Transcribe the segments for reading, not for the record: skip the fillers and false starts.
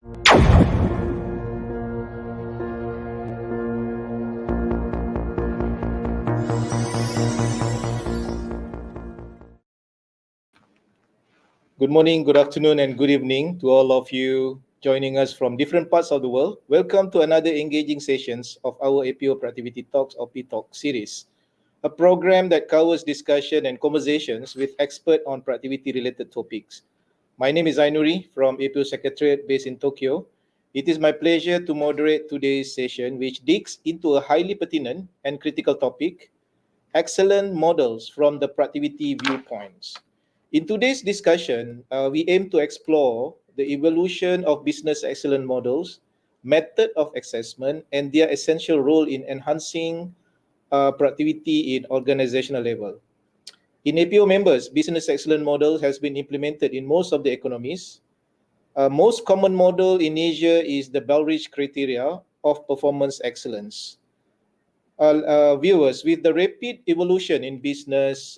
Good morning, good afternoon, and good evening to all of you joining us from different parts of the world. Welcome to another engaging sessions of our APO Productivity Talks or P-Talk series, a program that covers discussion and conversations with experts on productivity-related topics. My name is Ainuri from APO Secretariat based in Tokyo. It is my pleasure to moderate today's session, which digs into a highly pertinent and critical topic, excellent models from the productivity viewpoints. In today's discussion, we aim to explore the evolution of business excellence models, method of assessment, and their essential role in enhancing productivity in organizational level. In APO members, business excellence model has been implemented in most of the economies. Most common model in Asia is the Bellrich criteria of performance excellence. Viewers, with the rapid evolution in business,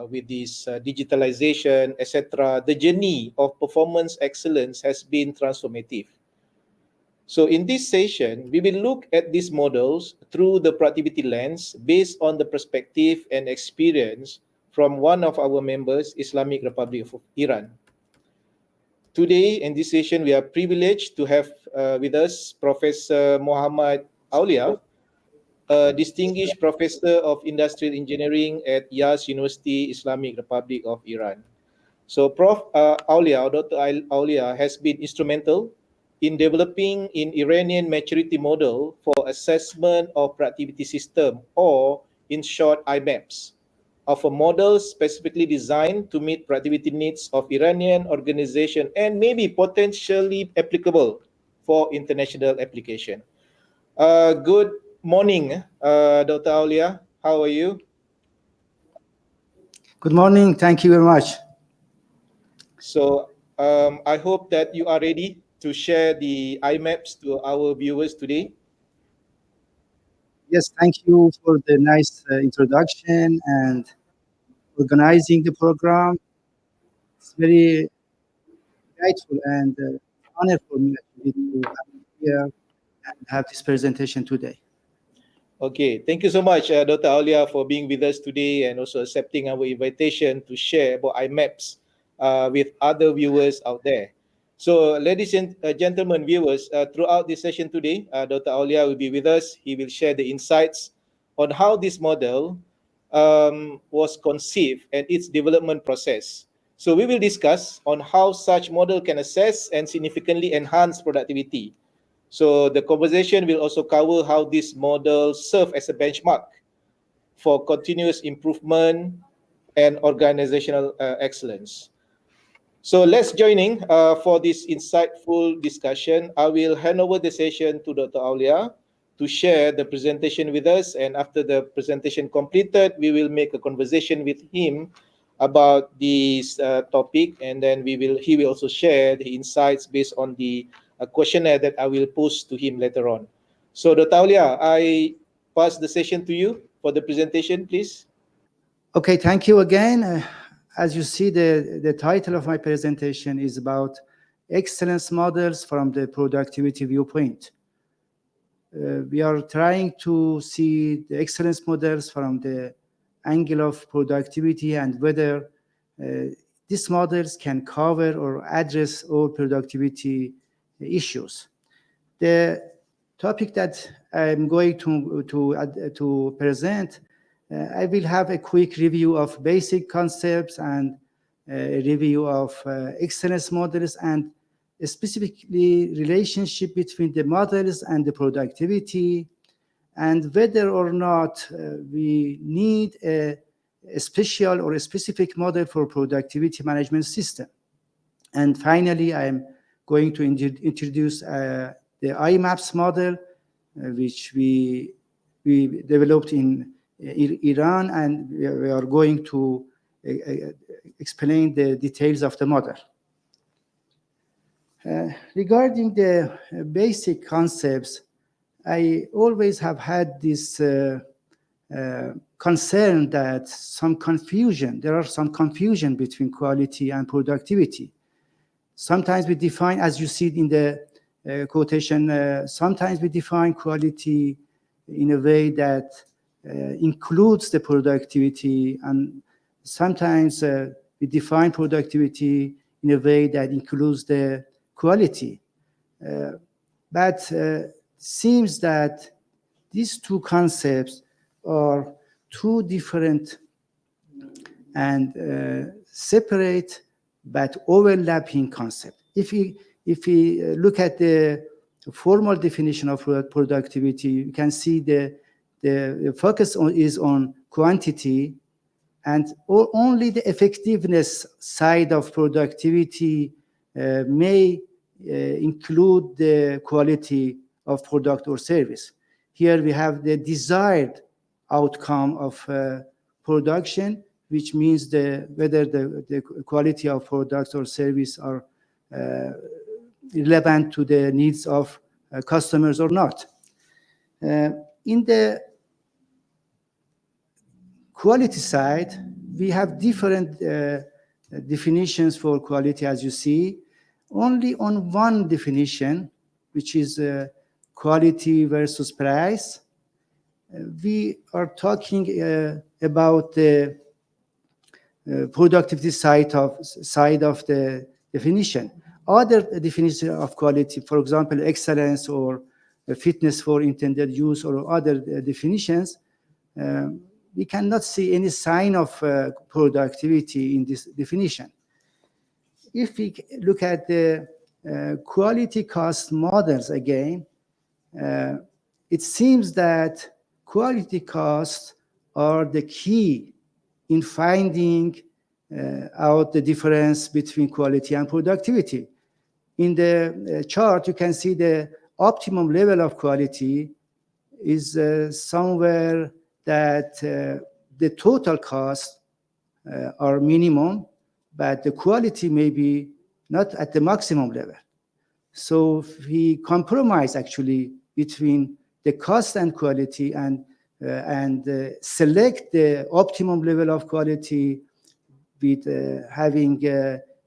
with this digitalization, etc., the journey of performance excellence has been transformative. So in this session, we will look at these models through the productivity lens based on the perspective and experience from one of our members, Islamic Republic of Iran. Today, in this session, we are privileged to have with us Professor Mohammad Owlia, a distinguished professor of industrial engineering at Yas University, Islamic Republic of Iran. So Prof. Owlia, Dr. Owlia has been instrumental in developing an Iranian Maturity Model for assessment of productivity system, or in short, iMAPS, of a model specifically designed to meet productivity needs of Iranian organization and maybe potentially applicable for international application. Good morning, Dr. Owlia. How are you? Good morning. Thank you very much. So I hope that you are ready to share the iMAPS to our viewers today. Yes, thank you for the nice introduction and organizing the program. It's very grateful and honor for me actually to have here and have this presentation today. Okay, thank you so much, Dr. Owlia, for being with us today and also accepting our invitation to share about iMAPS with other viewers out there. So, ladies and gentlemen, viewers, throughout this session today, Dr. Owlia will be with us. He will share the insights on how this model was conceived and its development process. So, we will discuss on how such model can assess and significantly enhance productivity. So the conversation will also cover how this model serve as a benchmark for continuous improvement and organizational excellence. So let's join in for this insightful discussion. I will hand over the session to Dr. Owlia to share the presentation with us, and after the presentation completed, we will make a conversation with him about this topic, and then he will also share the insights based on the questionnaire that I will post to him later on. So Dr. Owlia, I pass the session to you for the presentation, please. Okay, thank you again. As you see, the title of my presentation is about excellence models from the productivity viewpoint. We are trying to see the excellence models from the angle of productivity and whether these models can cover or address all productivity issues. The topic that I'm going to present, I will have a quick review of basic concepts and a review of excellence models and specifically relationship between the models and the productivity, and whether or not we need a special or a specific model for productivity management system. And finally, I'm going to introduce the iMAPS model, which we developed in Iran, and we are going to explain the details of the model. Regarding the basic concepts, I always have had this concern that there are some confusion between quality and productivity. Sometimes we define, as you see in the quotation, sometimes we define quality in a way that includes the productivity, and sometimes we define productivity in a way that includes the quality. But seems that these two concepts are two different and separate but overlapping concepts. If we look at the formal definition of productivity, you can see the focus is on quantity, and only the effectiveness side of productivity may include the quality of product or service. Here we have the desired outcome of production, which means whether the quality of products or service are relevant to the needs of customers or not. In the quality side, we have different definitions for quality, as you see. Only on one definition, which is quality versus price, we are talking about the productivity side of the definition. Other definition of quality, for example, excellence or fitness for intended use or other definitions, we cannot see any sign of productivity in this definition. If we look at the quality cost models again, it seems that quality costs are the key in finding out the difference between quality and productivity. In the chart, you can see the optimum level of quality is somewhere that the total costs are minimum, but the quality may be not at the maximum level. So we compromise actually between the cost and quality and select the optimum level of quality with having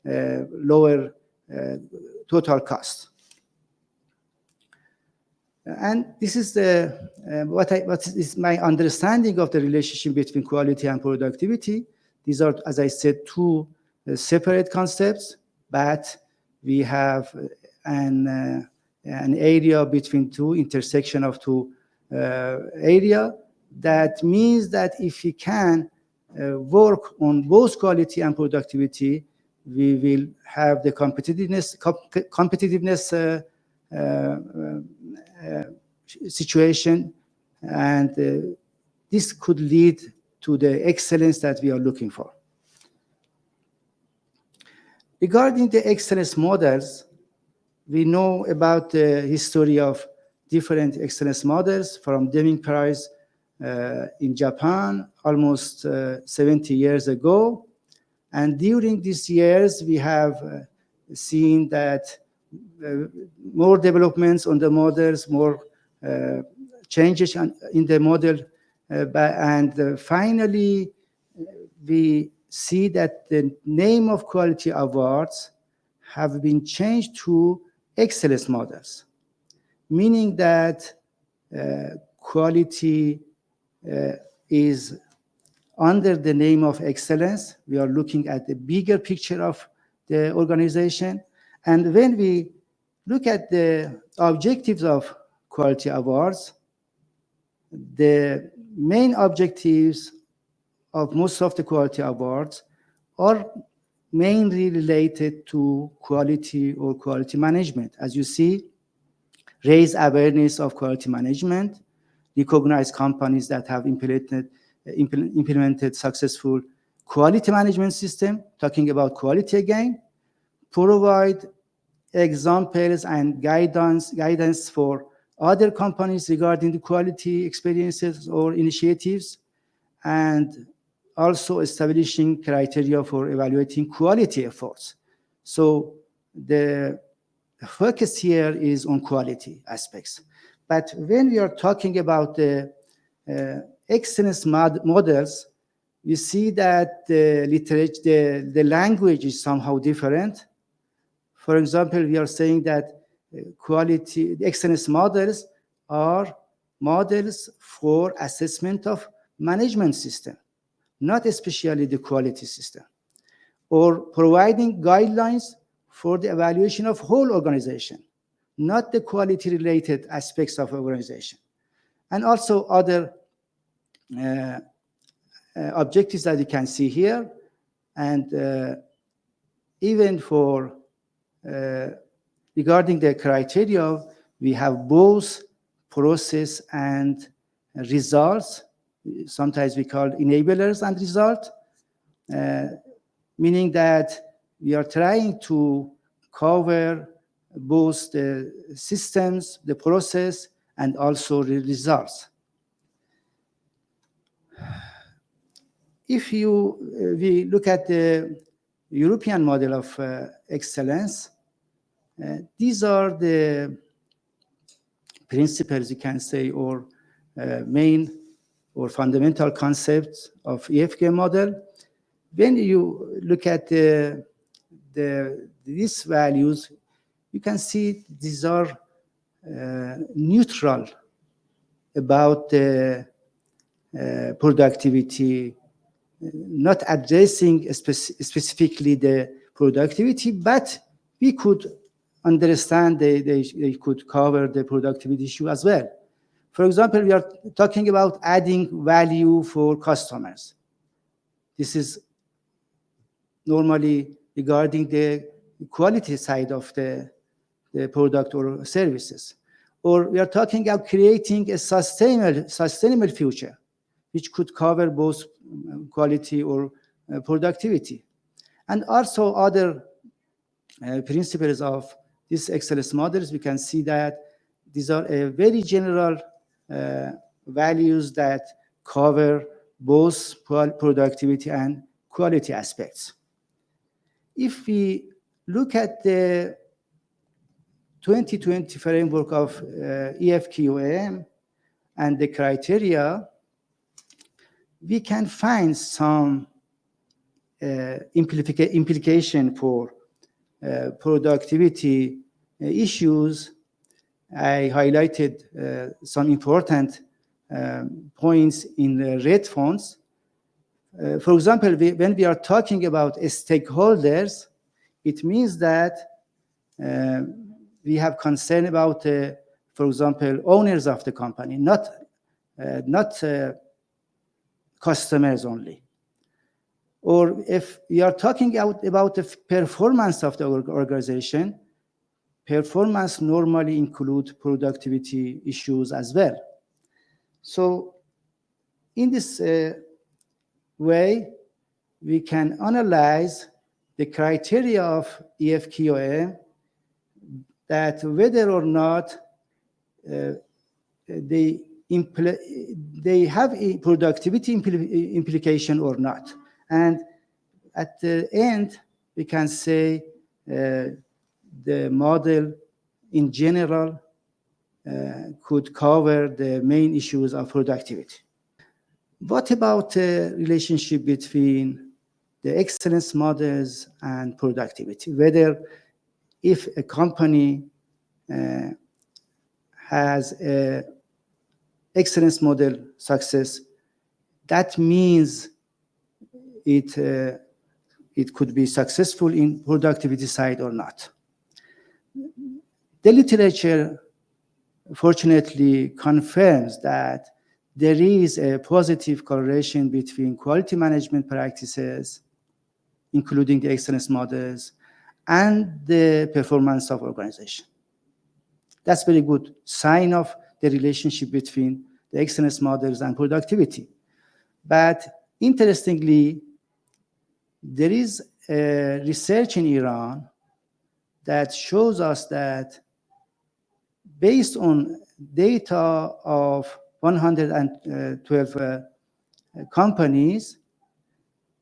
lower total cost. And this is what is my understanding of the relationship between quality and productivity. These are, as I said, two separate concepts, but we have an area between two intersection of two area. That means that if we can work on both quality and productivity, we will have the competitiveness situation, and this could lead to the excellence that we are looking for. Regarding the excellence models, we know about the history of different excellence models from Deming Prize in Japan almost 70 years ago. And during these years, we have seen that more developments on the models, more changes in the model, and finally, we see that the name of quality awards have been changed to excellence models, meaning that quality is under the name of excellence. We are looking at the bigger picture of the organization. And when we look at the objectives of quality awards, the main objectives of most of the quality awards are mainly related to quality or quality management. As you see, raise awareness of quality management, recognize companies that have implemented successful quality management system, talking about quality again, provide examples and guidance for other companies regarding the quality experiences or initiatives, and also establishing criteria for evaluating quality efforts. So the focus here is on quality aspects. But when we are talking about the excellence models, you see that the literature, the language is somehow different. For example, we are saying that quality, the excellence models are models for assessment of management system, not especially the quality system, or providing guidelines for the evaluation of whole organization, not the quality-related aspects of organization. And also other objectives that you can see here. And even for regarding the criteria, we have both process and results. Sometimes we call enablers and result, meaning that we are trying to cover both the systems, the process, and also the results. If we look at the European model of excellence, these are the principles, you can say, or main or fundamental concepts of EFQM model. When you look at these values, you can see these are neutral about the productivity, not addressing specifically the productivity, but we could understand they could cover the productivity issue as well. For example, we are talking about adding value for customers. This is normally regarding the quality side of the product or services. Or we are talking about creating a sustainable future, which could cover both quality or productivity. And also other principles of these excellence models, we can see that these are very general values that cover both productivity and quality aspects. If we look at the 2020 framework of EFQM and the criteria, we can find some implication for productivity issues. I highlighted some important points in the red fonts. For example, when we are talking about stakeholders, it means that we have concern about, for example, owners of the company, not customers only. Or if we are talking about the performance of the organization, performance normally include productivity issues as well. So in this way, we can analyze the criteria of EFQM, that whether or not they have a productivity implication or not. And at the end, we can say the model in general could cover the main issues of productivity. What about the relationship between the excellence models and productivity? Whether if a company has an excellence model success, that means it could be successful in productivity side or not. The literature fortunately confirms that there is a positive correlation between quality management practices, including the excellence models, and the performance of organization. That's very good sign of the relationship between the excellence models and productivity. But interestingly, there is research in Iran that shows us that based on data of 112 companies,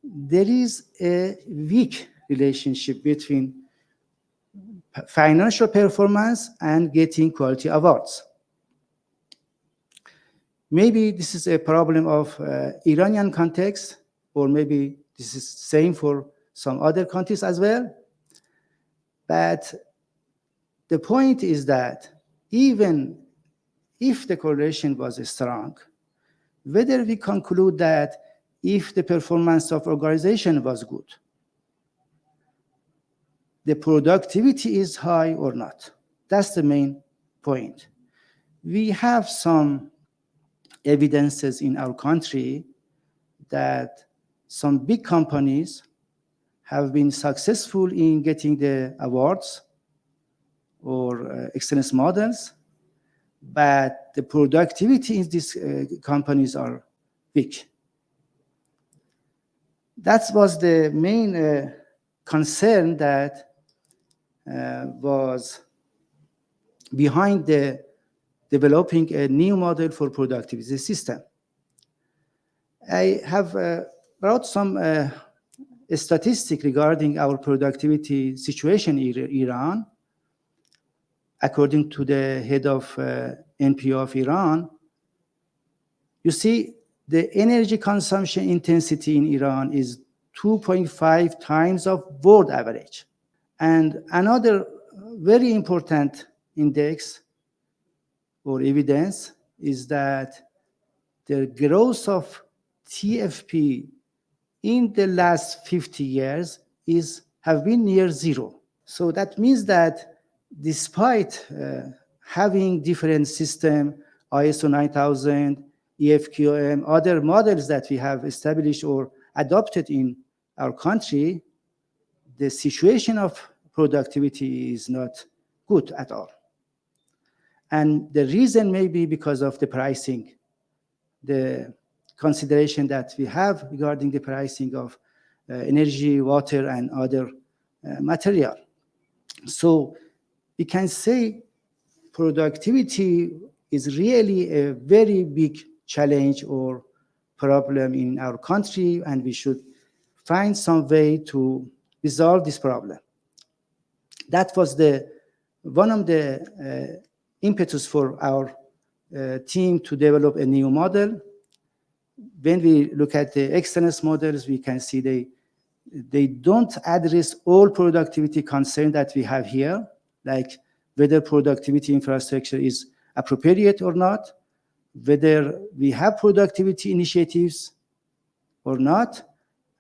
there is a weak relationship between financial performance and getting quality awards. Maybe this is a problem of Iranian context, or maybe this is same for some other countries as well. But The point is that even if the correlation was strong, whether we conclude that if the performance of organization was good, the productivity is high or not. That's the main point. We have some evidences in our country that some big companies have been successful in getting the awards or excellence models, but the productivity in these companies are weak. That was the main concern that was behind the developing a new model for productivity system. I have brought some statistic regarding our productivity situation in Iran. According to the head of NPO of Iran, you see the energy consumption intensity in Iran is 2.5 times of world average. And another very important index or evidence is that the growth of TFP in the last 50 years have been near zero. So that means that despite having different system, ISO 9000, EFQM, other models that we have established or adopted in our country, the situation of productivity is not good at all. And the reason may be because of the pricing, the consideration that we have regarding the pricing of energy, water, and other material. So we can say productivity is really a very big challenge or problem in our country, and we should find some way to resolve this problem. That was one of the impetus for our team to develop a new model. When we look at the excellence models, we can see they don't address all productivity concerns that we have here, like whether productivity infrastructure is appropriate or not, whether we have productivity initiatives or not,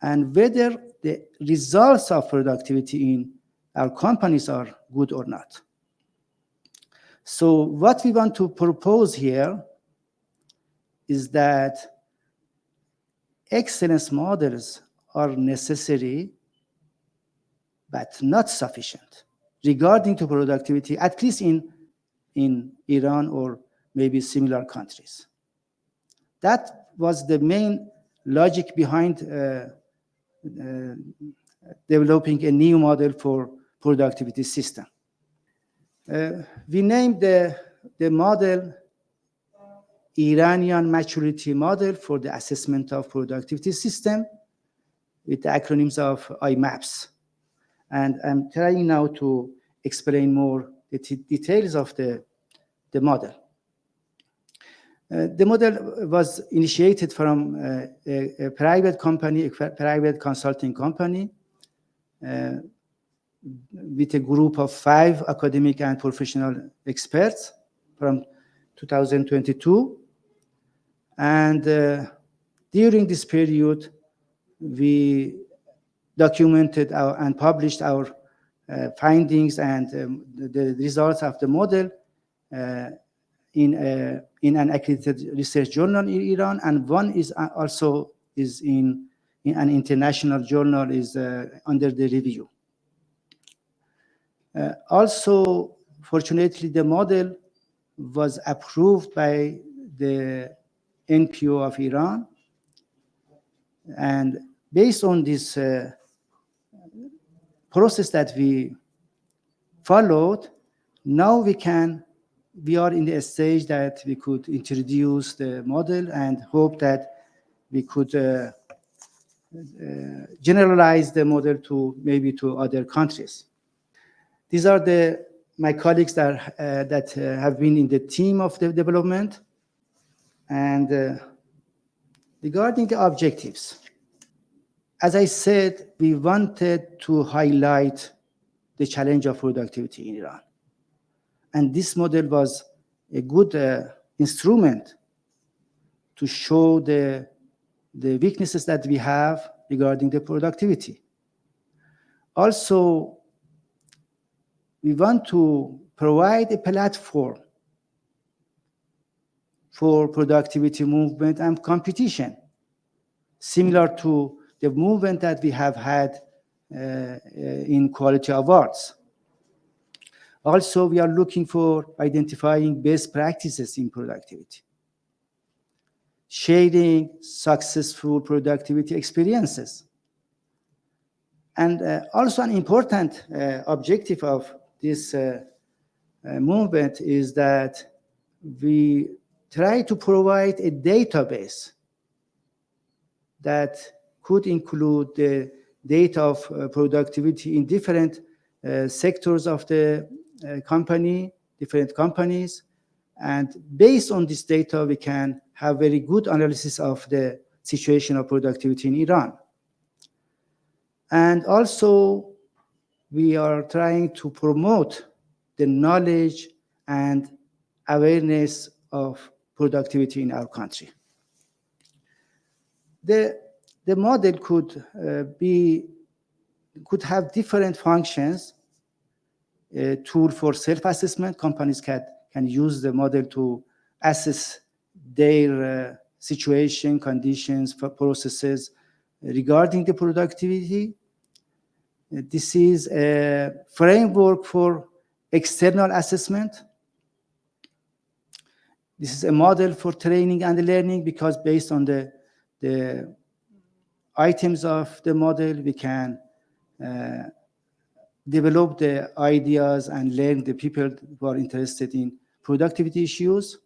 and whether the results of productivity in our companies are good or not. So what we want to propose here is that excellence models are necessary, but not sufficient regarding to productivity, at least in Iran or maybe similar countries. That was the main logic behind developing a new model for productivity system. We named the model Iranian Maturity Model for the assessment of productivity system with the acronyms of iMAPS. And I'm trying now to explain more the details of the model. The model was initiated from a private company, a private consulting company, with a group of 5 academic and professional experts from 2022. And during this period, we documented and published our findings and the results of the model in an accredited research journal in Iran, and one is also in an international journal is under the review. Also, fortunately, the model was approved by the NPO of Iran, and based on this process that we followed, now we are in the stage that we could introduce the model and hope that we could generalize the model to maybe to other countries. These are my colleagues that have been in the team of the development. And regarding the objectives, as I said, we wanted to highlight the challenge of productivity in Iran. And this model was a good instrument to show the weaknesses that we have regarding the productivity. Also, we want to provide a platform for productivity movement and competition, similar to the movement that we have had in quality awards. Also, we are looking for identifying best practices in productivity, sharing successful productivity experiences. And also an important objective of this movement is that we try to provide a database that could include the data of productivity in different sectors of the company, different companies. And based on this data, we can have very good analysis of the situation of productivity in Iran. And also, we are trying to promote the knowledge and awareness of productivity in our country. The model could have different functions. A tool for self-assessment. Companies can use the model to assess their situation, conditions, processes regarding the productivity. This is a framework for external assessment. This is a model for training and learning, because based on the items of the model, we can develop the ideas and learn the people who are interested in productivity issues.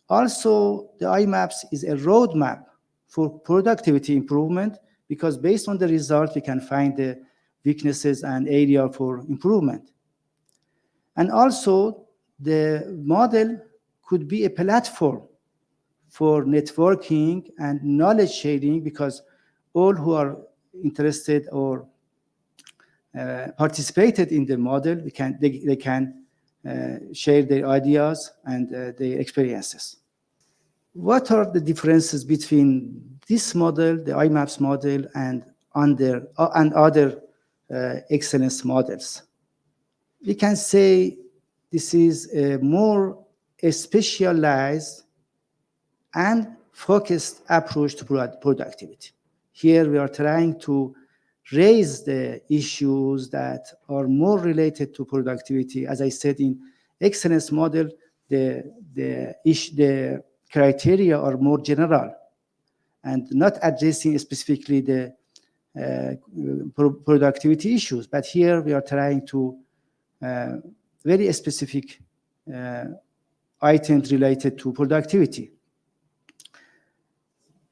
Also, the iMAPS is a roadmap for productivity improvement, because based on the result, we can find the weaknesses and area for improvement. And also, the model could be a platform for networking and knowledge sharing, because all who are interested or participated in the model, they can share their ideas and their experiences. What are the differences between this model, the iMAPS model, and other excellence models? We can say this is a more specialized and focused approach to productivity. Here we are trying to raise the issues that are more related to productivity. As I said, in excellence model, the criteria are more general and not addressing specifically the productivity issues. But here we are trying to very specific items related to productivity.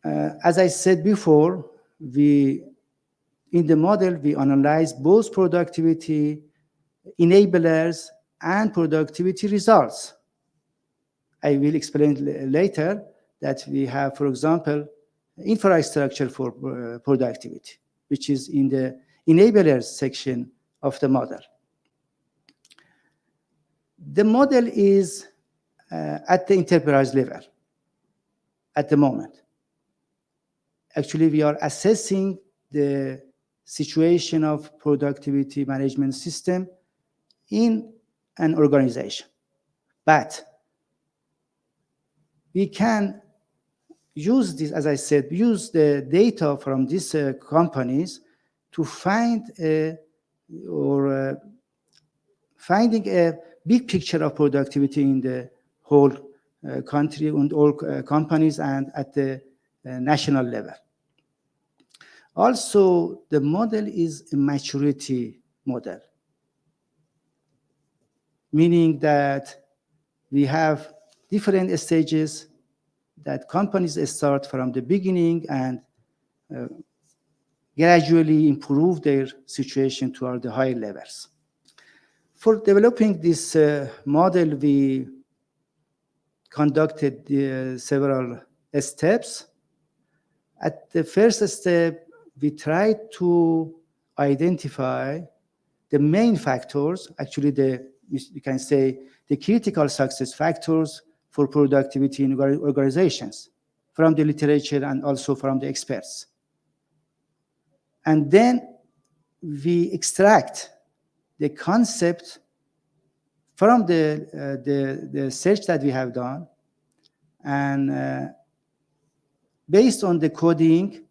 As I said before, in the model, we analyze both productivity enablers and productivity results. I will explain later that we have, for example, infrastructure for productivity, which is in the enablers section of the model. The model is at the enterprise level at the moment. Actually, we are assessing the situation of productivity management system in an organization. But we can use this, as I said, use the data from these companies to finding a big picture of productivity in the whole country and all companies and at the national level. Also, the model is a maturity model, meaning that we have different stages that companies start from the beginning and gradually improve their situation toward the higher levels. For developing this model, we conducted several steps. At the first step, we tried to identify the main factors, actually the you can say, the critical success factors for productivity in organizations from the literature and also from the experts. And then we extract the concept from the search that we have done, and based on the coding,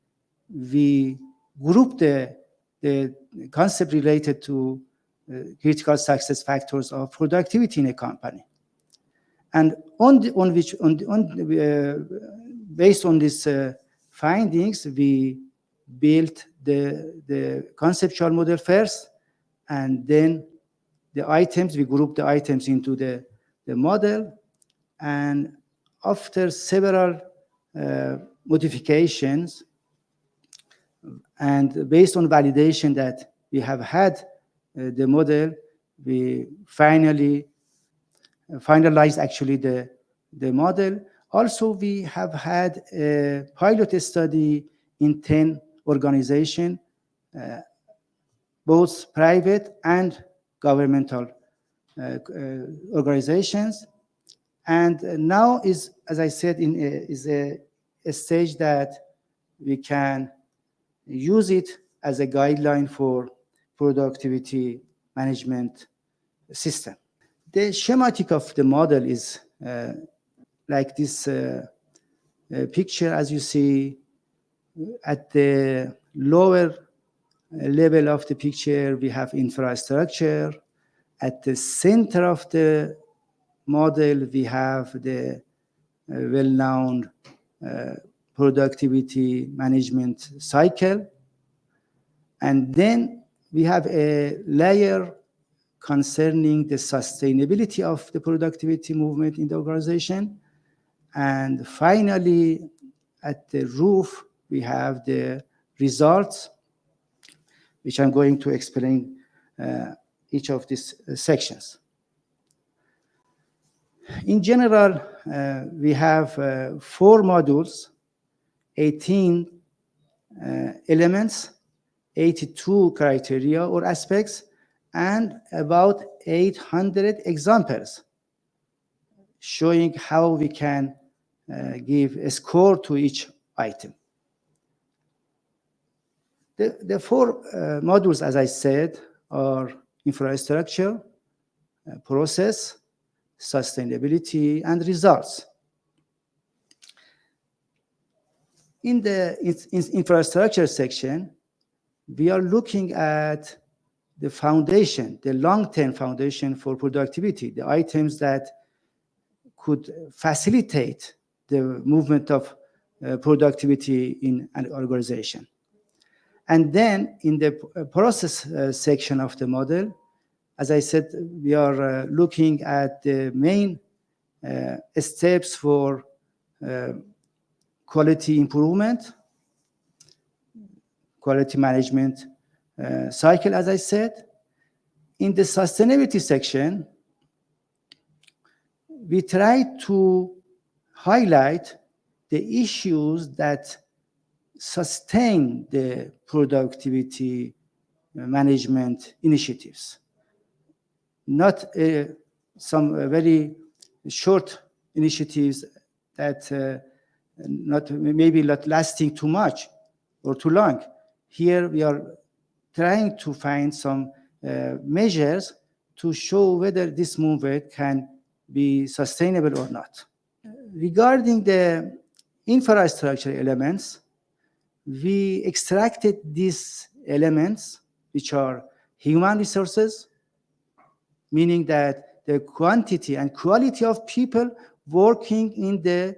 we group the concept related to critical success factors of productivity in a company. And based on these findings, we built the conceptual model first, and then the items, we group the items into the model, and after several modifications and based on validation that we have had the model, we finally finalized actually the model. Also, we have had a pilot study in 10 organizations, both private and governmental organizations. And now is, as I said, is a stage that we can use it as a guideline for productivity management system. The schematic of the model is like this picture. As you see, at the lower level of the picture, we have infrastructure. At the center of the model, we have the well-known productivity management cycle. And then we have a layer concerning the sustainability of the productivity movement in the organization. And finally, at the roof, we have the results, which I'm going to explain each of these sections. In general, we have 4 modules, 18 elements, 82 criteria or aspects, and about 800 examples, showing how we can give a score to each item. The 4 modules, as I said, are infrastructure, process, sustainability, and results. In the infrastructure section, we are looking at the foundation, the long-term foundation for productivity, the items that could facilitate the movement of productivity in an organization. And then in the process section of the model, as I said, we are looking at the main steps for quality improvement, quality management cycle, as I said. In the sustainability section, we try to highlight the issues that sustain the productivity management initiatives. Not some very short initiatives that maybe not lasting too much or too long. Here we are trying to find some measures to show whether this movement can be sustainable or not. Regarding the infrastructure elements, we extracted these elements, which are human resources, meaning that the quantity and quality of people working in the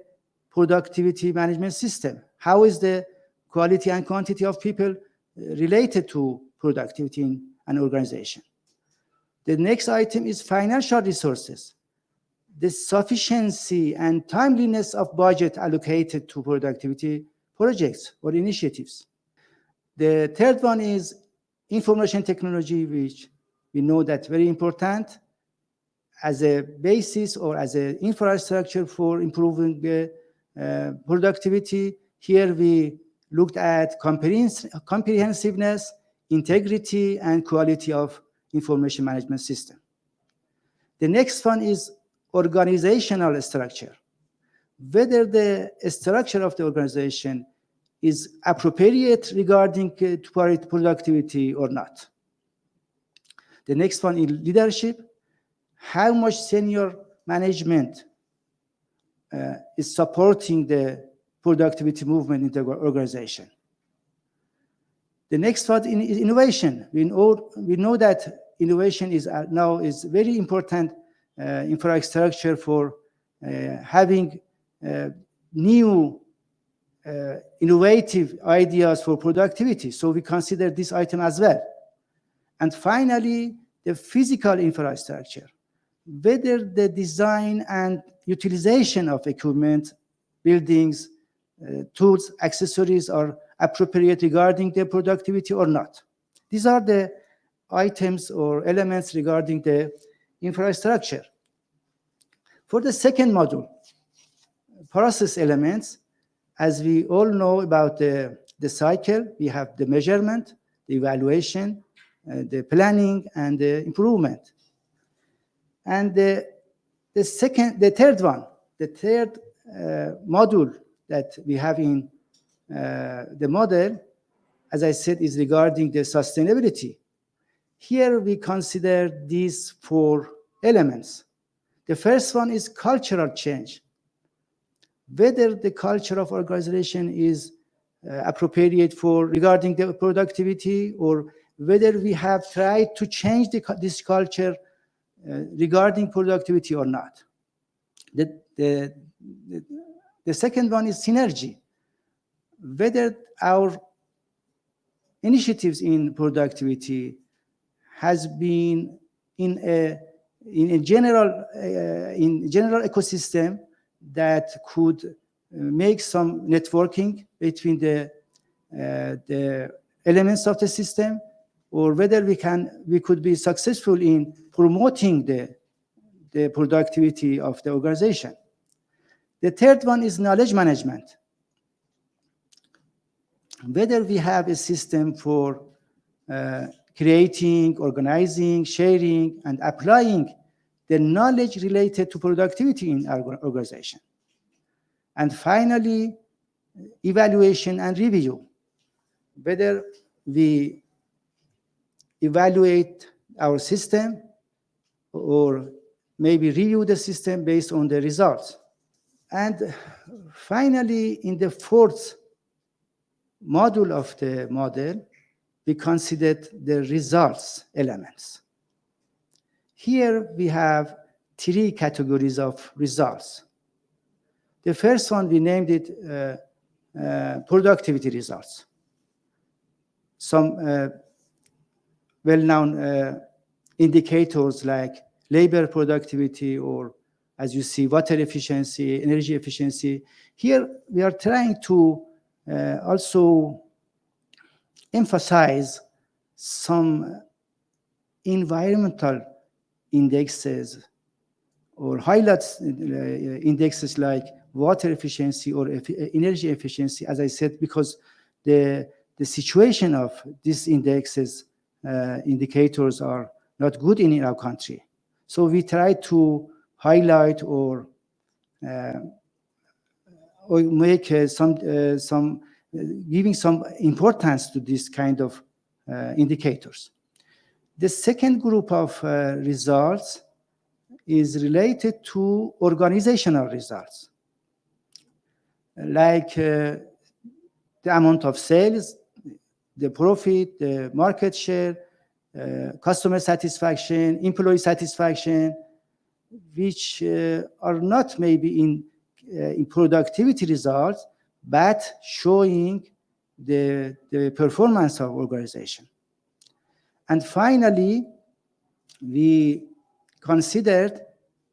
productivity management system. How is the quality and quantity of people related to productivity in an organization? The next item is financial resources, the sufficiency and timeliness of budget allocated to productivity projects or initiatives. The third one is information technology, which we know that's very important as a basis or as an infrastructure for improving the productivity. Here we looked at comprehensiveness, integrity, and quality of information management system. The next one is organizational structure, whether the structure of the organization is appropriate regarding productivity or not. The next one is leadership, how much senior management is supporting the productivity movement in the organization. The next one is innovation. We know that innovation is now very important infrastructure for having new innovative ideas for productivity. So we consider this item as well. And finally, the physical infrastructure, whether the design and utilization of equipment, buildings, tools, accessories are appropriate regarding the productivity or not. These are the items or elements regarding the infrastructure. For the second module, process elements, as we all know about the cycle, we have the measurement, the evaluation, the planning, and the improvement. And the third module that we have in the model, as I said, is regarding the sustainability. Here we consider these 4 elements. The first one is cultural change. Whether the culture of organization is appropriate for regarding the productivity, or whether we have tried to change this culture regarding productivity or not. The second one is synergy. Whether our initiatives in productivity has been in a general ecosystem that could make some networking between the elements of the system, or whether we could be successful in promoting the productivity of the organization. The third one is knowledge management. Whether we have a system for creating, organizing, sharing, and applying the knowledge related to productivity in our organization. And finally, evaluation and review. Whether we evaluate our system or maybe review the system based on the results. And finally, in the 4th module of the model, we considered the results elements. Here we have 3 categories of results. The first one, we named it productivity results. Some well-known indicators like labor productivity, or as you see, water efficiency, energy efficiency. Here we are trying to also emphasize some environmental indexes or highlights indexes like water efficiency or energy efficiency, as I said, because the situation of these indexes, indicators are not good in our country. So we try to highlight or make some giving some importance to this kind of indicators. The second group of results is related to organizational results, like the amount of sales, the profit, the market share, customer satisfaction, employee satisfaction, which are not maybe in productivity results, but showing the performance of organization. And finally, we considered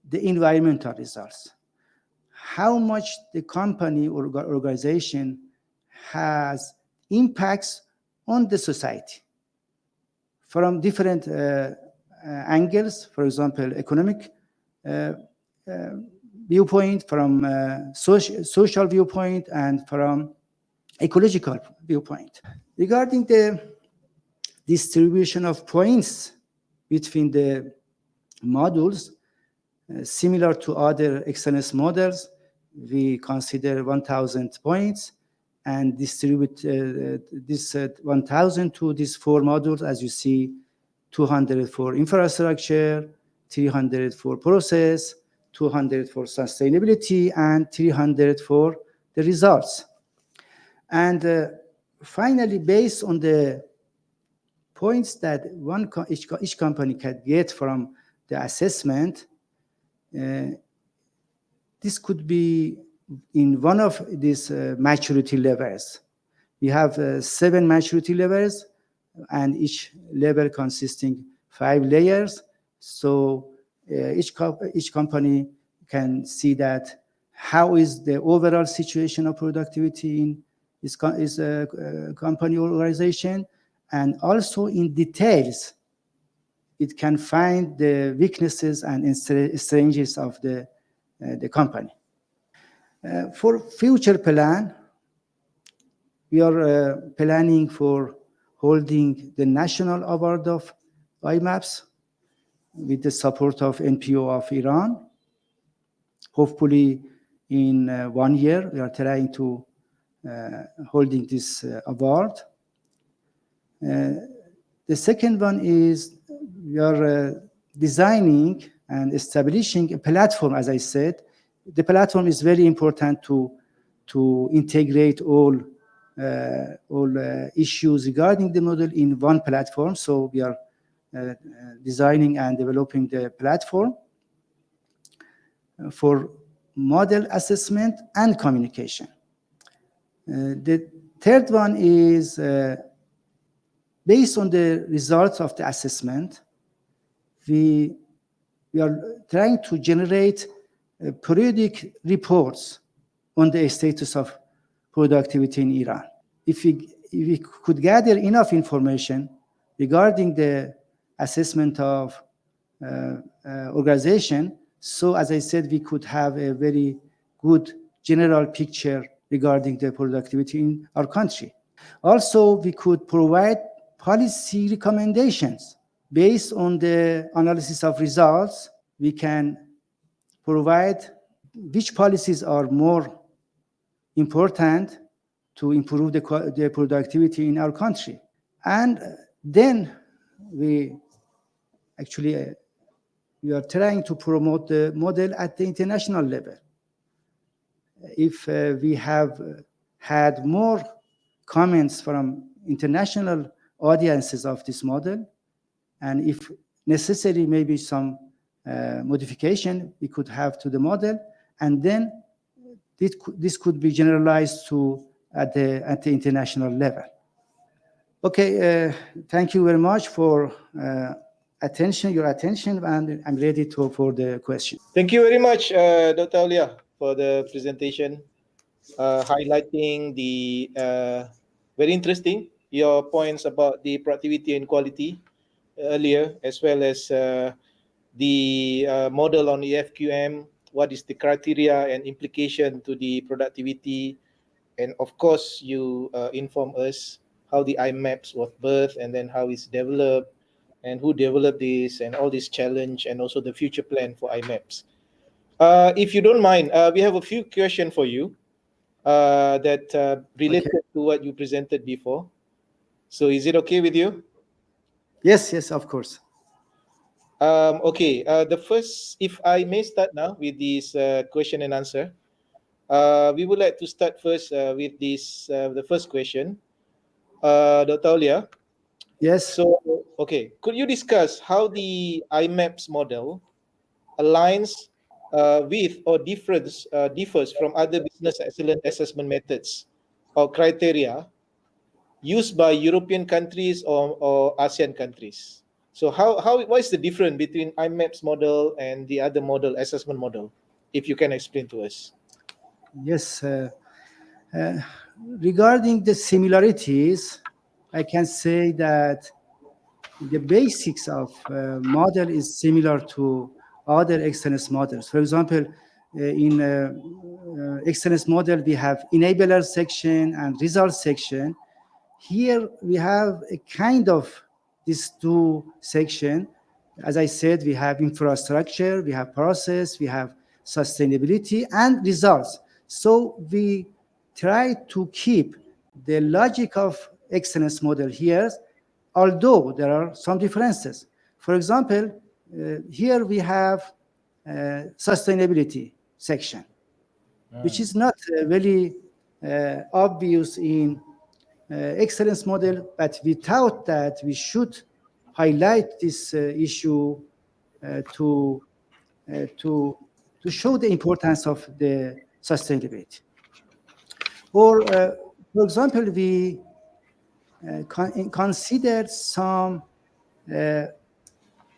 the environmental results. How much the company or organization has impacts on the society from different angles, for example, economic viewpoint, from social viewpoint, and from ecological viewpoint. Regarding the distribution of points between the modules, Similar to other excellence models, we consider 1,000 points and distribute this 1,000 to these 4 modules. As you see, 200 for infrastructure, 300 for process, 200 for sustainability, and 300 for the results. And finally, based on the points that each company can get from the assessment, this could be in one of these maturity levels. We have 7 maturity levels, and each level consisting 5 layers. So each company can see that how is the overall situation of productivity in this company organization, and also in details, it can find the weaknesses and strengths of the company. For future plan, we are planning for holding the national award of iMAPS with the support of NPO of Iran. Hopefully, in 1 year, we are trying to holding this award. The second one is we are designing and establishing a platform. As I said, the platform is very important to integrate all issues regarding the model in one platform. So we are designing and developing the platform for model assessment and communication. The third one is based on the results of the assessment, we are trying to generate periodic reports on the status of productivity in Iran. If we could gather enough information regarding the assessment of organization, so as I said, we could have a very good general picture regarding the productivity in our country. Also, we could provide policy recommendations based on the analysis of results. We can provide which policies are more important to improve the productivity in our country. And then we actually we are trying to promote the model at the international level. If we have had more comments from international audiences of this model, and if necessary, maybe some modification we could have to the model, and then this could be generalized to at the international level. Okay, thank you very much for your attention, and I'm ready for the question. Thank you very much, Dr. Owlia, for the presentation, highlighting the very interesting your points about the productivity and quality earlier, as well as the model on EFQM, what is the criteria and implication to the productivity, and of course you inform us how the iMAPS was birthed and then how it's developed and who developed this and all this challenge and also the future plan for iMAPS. If you don't mind, we have a few questions for you that related to what you presented before. So is it okay with you? Yes, of course. Okay, the first, if I may start now with this question and answer. We would like to start first with this, the first question. Dr. Owlia. Yes. So, okay, could you discuss how the iMAPS model aligns with or differs from other business excellence assessment methods or criteria used by European countries or ASEAN countries? So what is the difference between iMAPS model and the other model, assessment model, if you can explain to us? Yes. Regarding the similarities, I can say that the basics of model is similar to other excellence models. For example, in excellence model, we have enabler section and result section. Here we have a kind of these two sections. As I said, we have infrastructure, we have process, we have sustainability and results. So we try to keep the logic of excellence model here, although there are some differences. For example, here we have sustainability section, which is not very obvious in excellence model, but we thought that we should highlight this issue to show the importance of the sustainability. Or, for example, we considered some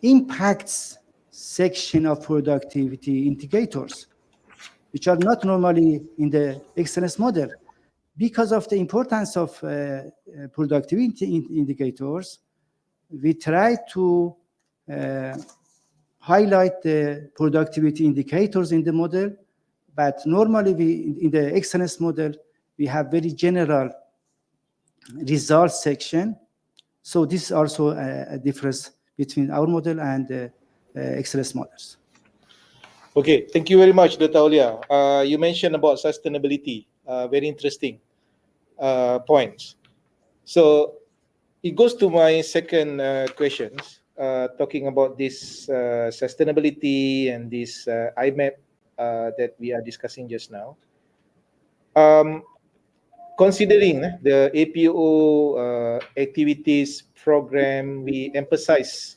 impacts section of productivity indicators, which are not normally in the excellence model. Because of the importance of productivity indicators, we try to highlight the productivity indicators in the model, but normally in the excellence model, we have very general results section. So this is also a difference between our model and excellence models. Okay, thank you very much, Dr. Owlia. You mentioned about sustainability, very interesting points. So it goes to my second questions, talking about this sustainability and this iMAP that we are discussing just now. Considering the APO activities program, we emphasize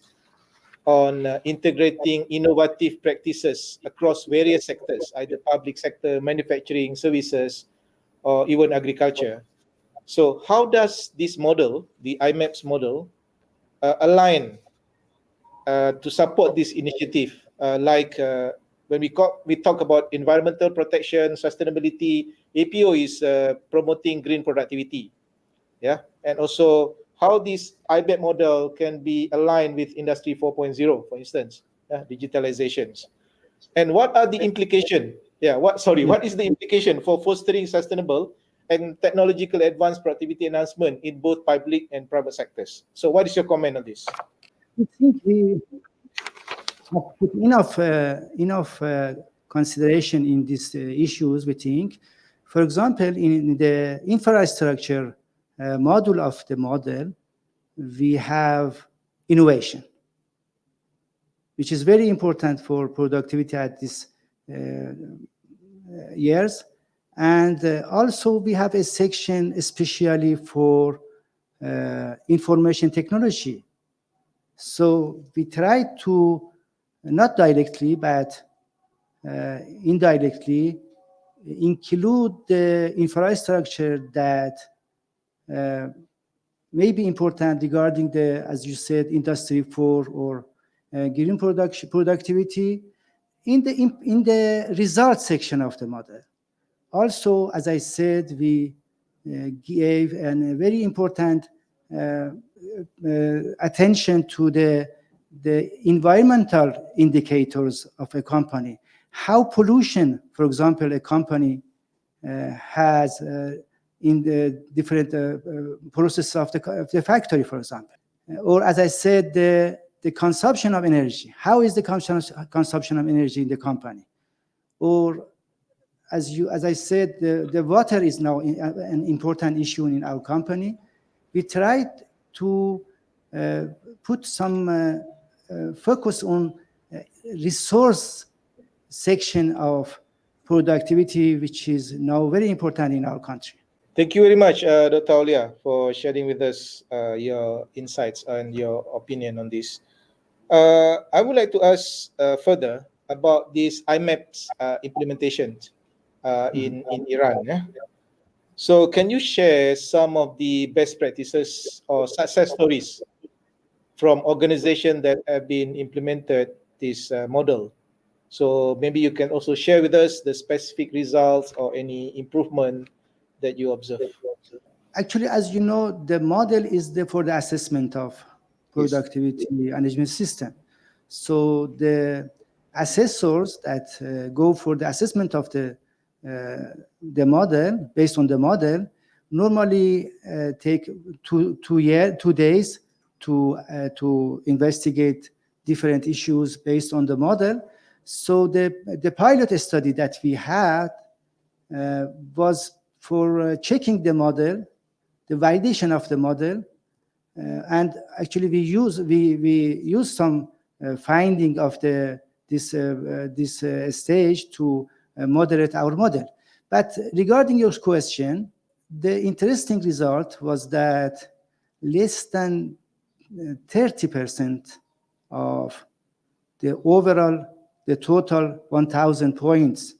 on integrating innovative practices across various sectors, either public sector, manufacturing, services, or even agriculture. So how does this model, the iMAPS model, align to support this initiative? When we talk about environmental protection, sustainability, APO is promoting green productivity, yeah, and also how this iMAP model can be aligned with Industry 4.0, for instance, digitalizations, and what are the implications? What is the implication for fostering sustainable and technological advanced productivity enhancement in both public and private sectors? So, what is your comment on this? I think we have put enough consideration in these issues. We think, for example, in the infrastructure module of the model, we have innovation, which is very important for productivity at these years. And also we have a section especially for information technology. So we try to, not directly, but indirectly, include the infrastructure that may be important regarding the, as you said, Industry 4 or green productivity in the results section of the model. Also, as I said, we gave a very important attention to the environmental indicators of a company. How pollution, for example, a company has in the different processes of the factory, for example. Or as I said, the consumption of energy. How is the consumption of energy in the company? Or as I said, the water is now an important issue in our company. We tried to put some focus on resource section of productivity, which is now very important in our country. Thank you very much, Dr. Owlia, for sharing with us your insights and your opinion on this. I would like to ask further about this iMAPS implementation in Iran. Yeah? So can you share some of the best practices or success stories from organizations that have been implemented this model? So maybe you can also share with us the specific results or any improvement that you observe. Actually, as you know, the model is for the assessment of productivity management system. So the assessors that go for the assessment of the model, based on the model, normally take 2 days to investigate different issues based on the model. So the pilot study that we had was for checking the model, the validation of the model, and actually we use some finding of this stage to moderate our model. But regarding your question, the interesting result was that less than 30% of the total 1,000 points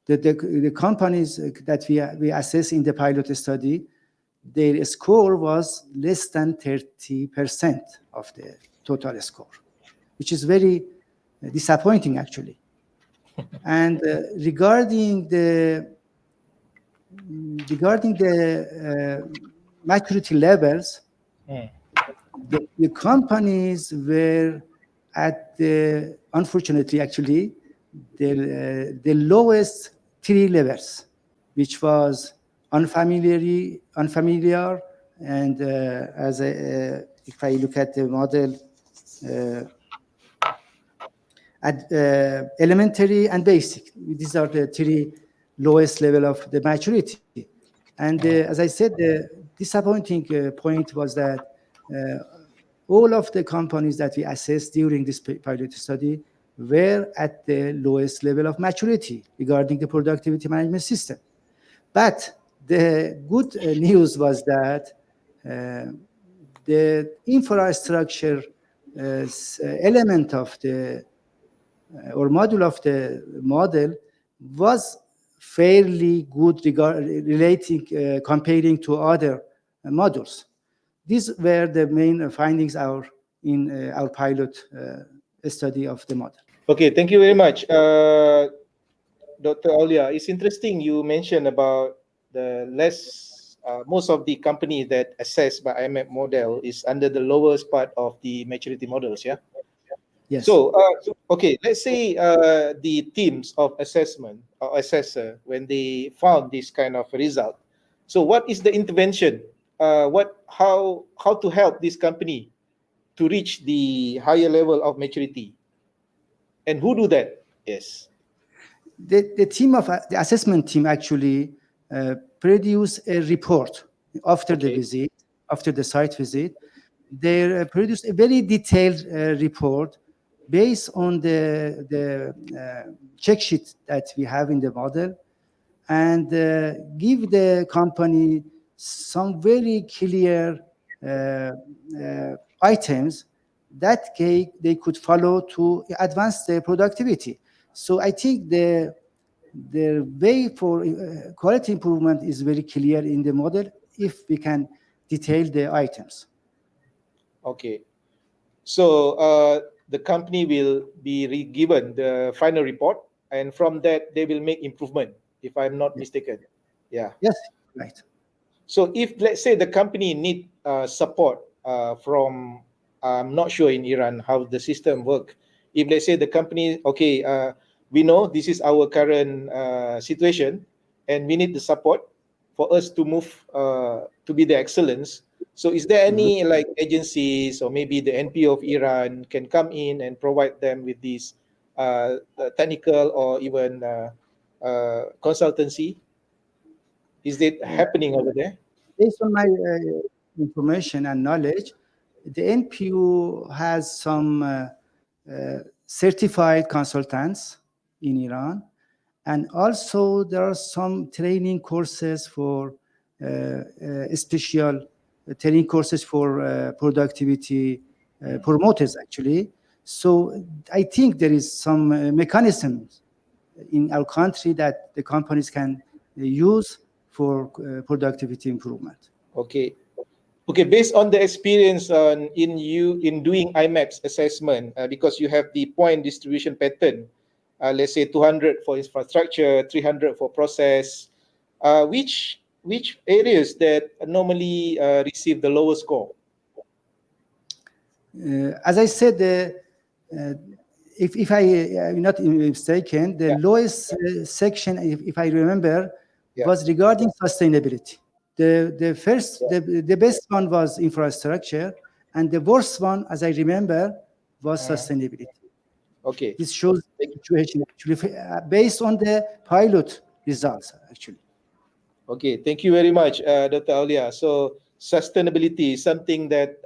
that the companies that we assess in the pilot study, their score was less than 30% of the total score, which is very disappointing, actually. And regarding the maturity levels, the companies were at unfortunately, actually, the lowest 3 levels, which was unfamiliar, and if I look at the model, elementary and basic. These are the 3 lowest level of the maturity. And as I said, the disappointing point was that all of the companies that we assessed during this pilot study were at the lowest level of maturity regarding the productivity management system. But the good news was that the infrastructure element of the or module of the model was fairly good comparing to other modules. These were the main findings in our pilot study of the model. Okay, thank you very much, Dr. Owlia. It's interesting you mentioned about most of the companies that assessed by iMAPS model is under the lowest part of the maturity models, yeah? Yes. So, okay, let's say the teams of assessment or assessor, when they found this kind of result, so what is the intervention? How to help this company to reach the higher level of maturity? And who do that? Yes. The team of the assessment team actually produced a report after the visit, after the site visit. They produced a very detailed report based on the check sheet that we have in the model, and give the company some very clear items that they could follow to advance their productivity. So I think the way for quality improvement is very clear in the model if we can detail the items. Okay. So the company will be given the final report, and from that they will make improvement, if I'm not mistaken. Yeah. Yes, right. So if, let's say, the company need support from, I'm not sure in Iran how the system work. If, let's say, the company, okay, we know this is our current situation, and we need the support for us to move to be the excellence. So is there any like agencies or maybe the NPO of Iran can come in and provide them with this technical or even consultancy? Is it happening over there? Based on my information and knowledge, the NPO has some certified consultants in Iran, and also there are some training courses for special training courses for productivity promoters, actually. So I think there is some mechanisms in our country that the companies can use for productivity improvement. Okay. Okay, based on the experience in doing iMAPS assessment, because you have the point distribution pattern, let's say 200 for infrastructure, 300 for process, which areas that normally receive the lowest score? As I said, if I am not mistaken, the lowest section, if I remember, was regarding sustainability. The best one was infrastructure, and the worst one, as I remember, was sustainability. Okay. This shows the situation actually based on the pilot results actually. Okay, thank you very much, Dr. Owlia. So sustainability is something that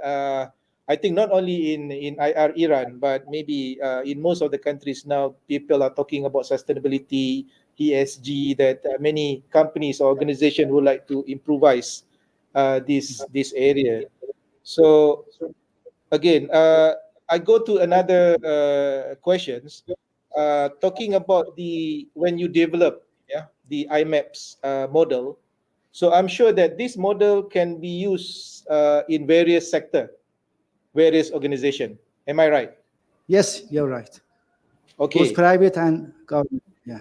I think not only in IR Iran, but maybe in most of the countries now, people are talking about sustainability, ESG, that many companies or organizations would like to improvise this area. So again, I go to another questions. Talking about the when you develop the iMAPS model, so I'm sure that this model can be used in various sector, various organization. Am I right? Yes, you're right. Both Okay. private and government. Yeah.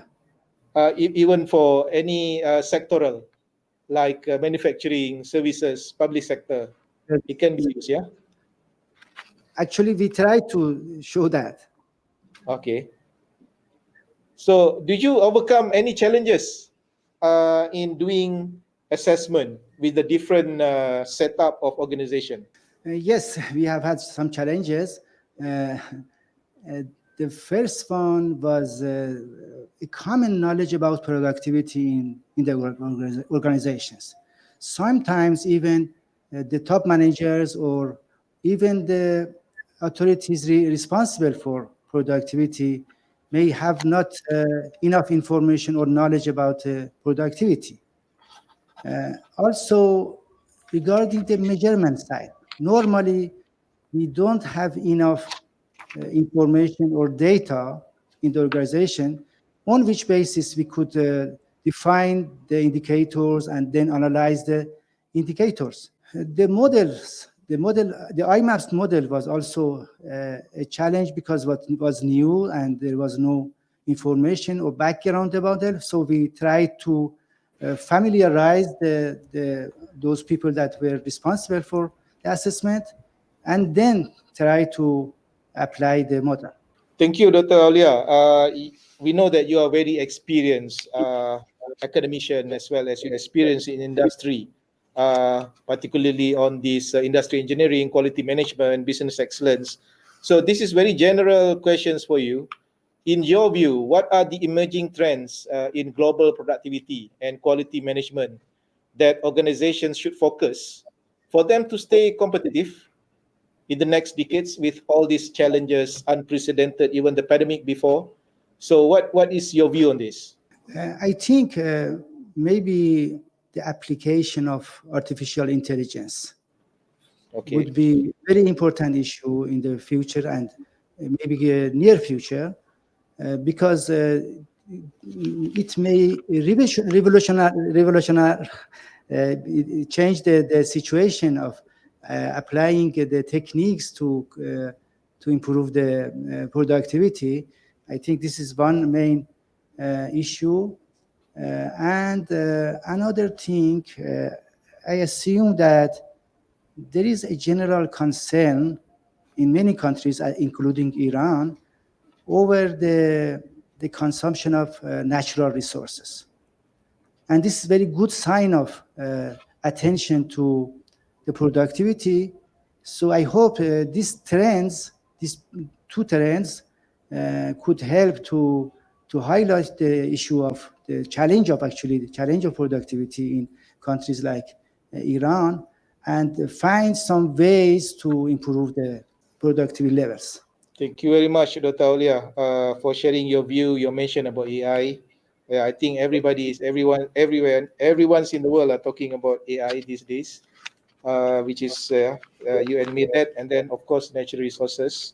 Even for any sectoral, like manufacturing, services, public sector, it can be used. Yeah. Actually, we try to show that. Okay. So, did you overcome any challenges in doing assessment with the different setup of organization? Yes, we have had some challenges. Uh, the first one was a common knowledge about productivity in the organizations. Sometimes even the top managers or even the authorities responsible for productivity may have not enough information or knowledge about productivity. Also, regarding the measurement side, normally we don't have enough information or data in the organization on which basis we could define the indicators and then analyze the indicators. The iMAPS model was also a challenge because what was new and there was no information or background about it. So we tried to familiarize those people that were responsible for the assessment and then try to apply the model. Thank you, Dr. Aulia. We know that you are very experienced academician as well as you experience in industry, particularly on this industry engineering, quality management, business excellence. So this is very general questions for you. In your view, what are the emerging trends in global productivity and quality management that organizations should focus for them to stay competitive in the next decades with all these challenges, unprecedented, even the pandemic before? So what is your view on this? I think maybe the application of artificial intelligence Okay. would be a very important issue in the future and maybe near future because it may revolutionary change the situation of applying the techniques to improve the productivity. I think this is one main issue. And another thing, I assume that there is a general concern in many countries, including Iran, over the consumption of natural resources. And this is a very good sign of attention to the productivity. So I hope these two trends could help to highlight the issue of the challenge of productivity in countries like Iran and find some ways to improve the productivity levels. Thank you very much, Dr. Aulia, for sharing your view, your mention about AI. I think everyone's in the world are talking about AI these days, which is you admit that, and then of course natural resources.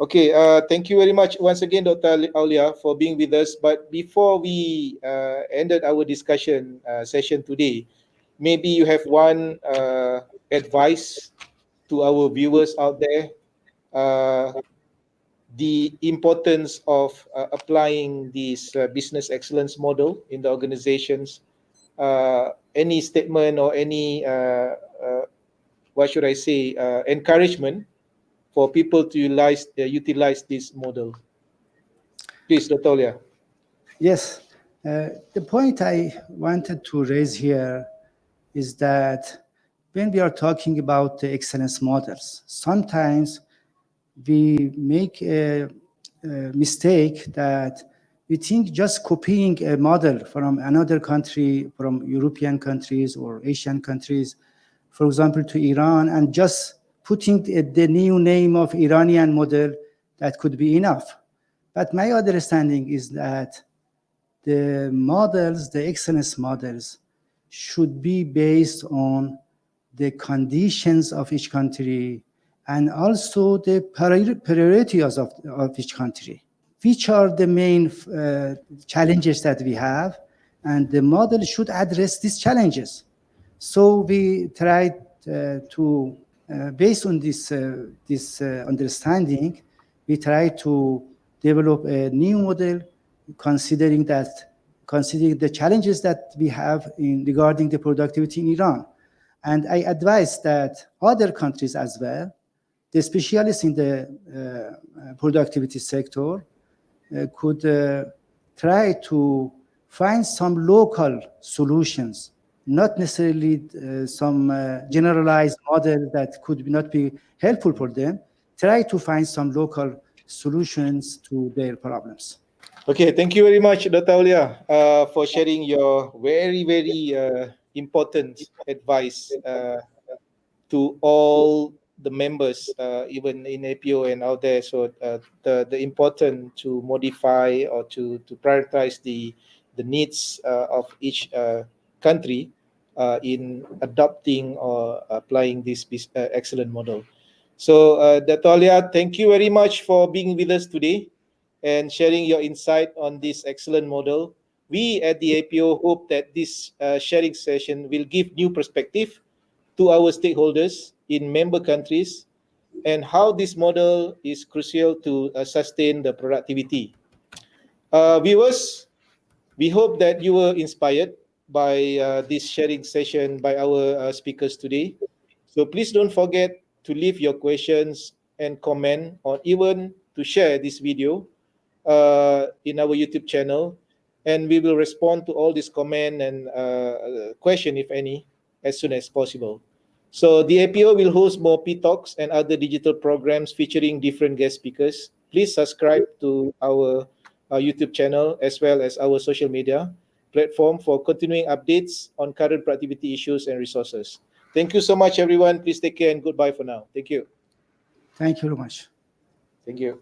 Okay, thank you very much once again, Dr. Aulia, for being with us. But before we ended our discussion session today, maybe you have one advice to our viewers out there, the importance of applying this business excellence model in the organizations. Any statement or any, what should I say, encouragement for people to utilize this model? Please, Dr. Aulia. Yes, the point I wanted to raise here is that when we are talking about the excellence models, sometimes we make a mistake that we think just copying a model from another country, from European countries or Asian countries, for example, to Iran, and just putting the new name of Iranian model, that could be enough. But my understanding is that the models, the excellence models, should be based on the conditions of each country and also the priorities of each country. Which are the main challenges that we have, and the model should address these challenges. So we tried to, based on this understanding, we try to develop a new model considering the challenges that we have regarding the productivity in Iran. And I advise that other countries as well, the specialists in the productivity sector, could try to find some local solutions, not necessarily some generalized model that could not be helpful for them. Try to find some local solutions to their problems. Okay, thank you very much, Dr. Owlia, for sharing your very, very important advice to all the members, even in APO and out there. So the important to modify or to prioritize the needs of each country in adopting or applying this excellent model. So Dr. Owlia, thank you very much for being with us today and sharing your insight on this excellent model. We at the APO hope that this sharing session will give new perspective to our stakeholders in member countries and how this model is crucial to sustain the productivity. Viewers, we hope that you were inspired by this sharing session by our speakers today. So please don't forget to leave your questions and comment, or even to share this video in our YouTube channel, and we will respond to all this comment and question, if any, as soon as possible. So the APO will host more P-Talks and other digital programs featuring different guest speakers. Please subscribe to our YouTube channel as well as our social media platform for continuing updates on current productivity issues and resources. Thank you so much, everyone. Please take care and goodbye for now. Thank you. Thank you very much. Thank you.